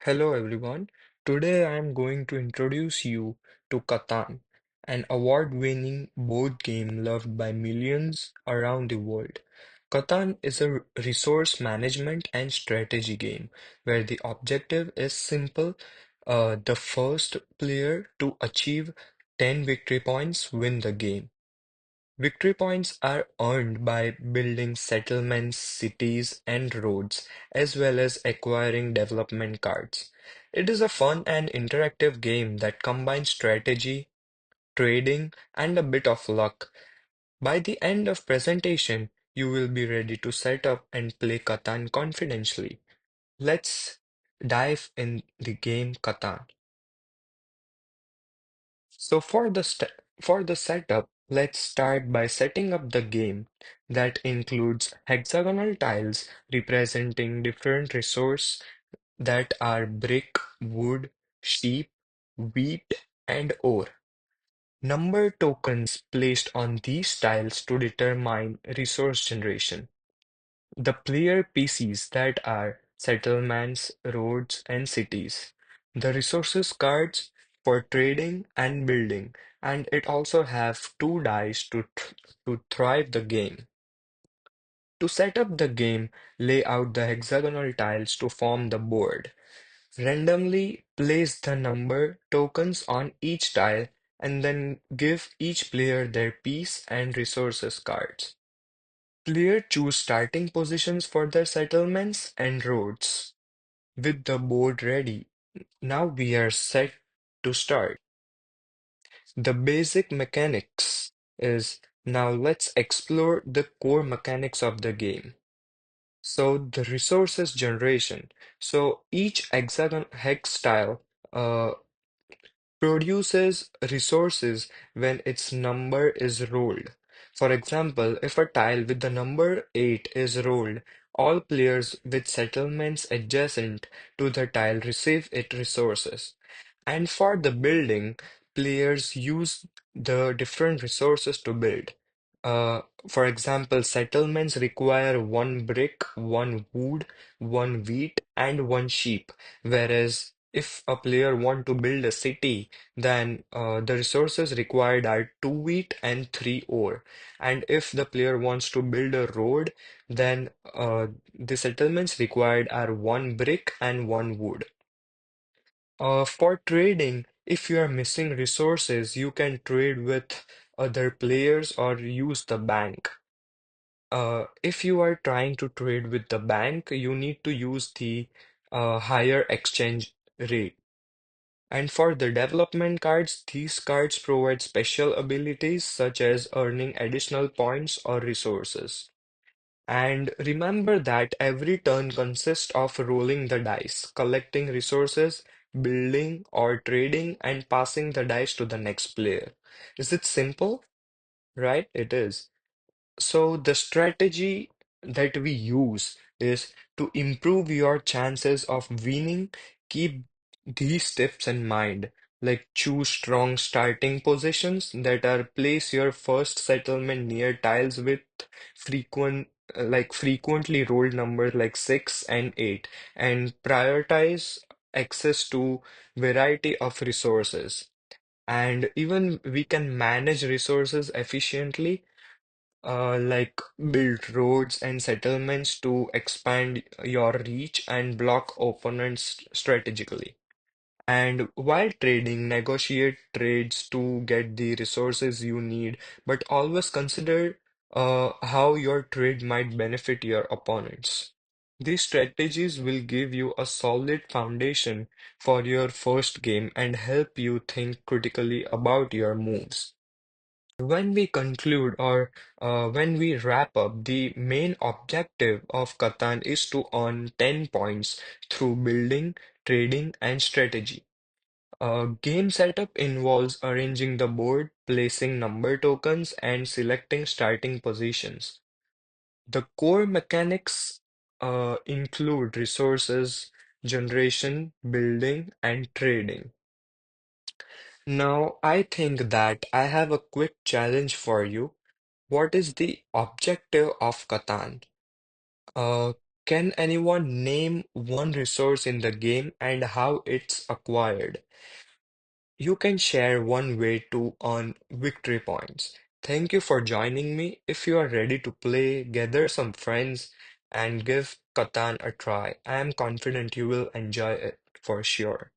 Hello everyone. Today I am going to introduce you to Catan, an award-winning board game loved by millions around the world. Catan is a resource management and strategy game where the objective is simple. The first player to achieve 10 victory points win the game. Victory points are earned by building settlements, cities, and roads, as well as acquiring development cards. It is a fun and interactive game that combines strategy, trading, and a bit of luck. By the end of presentation, you will be ready to set up and play Catan confidently. Let's dive in the game Catan. So for the setup, let's start by setting up the game that includes hexagonal tiles representing different resources that are brick, wood, sheep, wheat, and ore. Number tokens placed on these tiles to determine resource generation. The player PCs that are settlements, roads, and cities. The resources cards for trading and building, and it also have two dice to thrive the game. To set up the game, lay out the hexagonal tiles to form the board. Randomly place the number tokens on each tile and then give each player their piece and resources cards. Player choose starting positions for their settlements and roads. With the board ready, now we are set to start. The basic mechanics is now let's explore the core mechanics of the game. So the resources generation. So each hexagon hex tile uh, produces resources when its number is rolled. For example, if a tile with the number 8 is rolled, all players with settlements adjacent to the tile receive its resources. And for the building, players use the different resources to build. Uh, for example, settlements require one brick, one wood, one wheat, and one sheep. Whereas if a player want to build a city, then the resources required are two wheat and three ore. And if the player wants to build a road, then the settlements required are one brick and one wood. For trading, if you are missing resources, you can trade with other players or use the bank. If you are trying to trade with the bank, you need to use the higher exchange rate. And for the development cards, these cards provide special abilities such as earning additional points or resources. And remember that every turn consists of rolling the dice, collecting resources, building or trading, and passing the dice to the next player. Is it simple? Right? It is. So the strategy that we use is to improve your chances of winning. Keep these tips in mind, like choose strong starting positions that are place your first settlement near tiles with frequently rolled numbers like 6 and 8, and prioritize access to variety of resources. And even we can manage resources efficiently, like build roads and settlements to expand your reach and block opponents strategically. And while trading, negotiate trades to get the resources you need, but always consider how your trade might benefit your opponents. These strategies will give you a solid foundation for your first game and help you think critically about your moves. When we conclude or when we wrap up, the main objective of Catan is to earn 10 points through building, trading, and strategy. Game setup involves arranging the board, placing number tokens, and selecting starting positions. The core mechanics include resources, generation, building, and trading. Now, I think that I have a quick challenge for you. What is the objective of Catan? Can anyone name one resource in the game and how it's acquired? You can share one way to earn victory points. Thank you for joining me. If you are ready to play, gather some friends and give Catan a try. I am confident you will enjoy it for sure.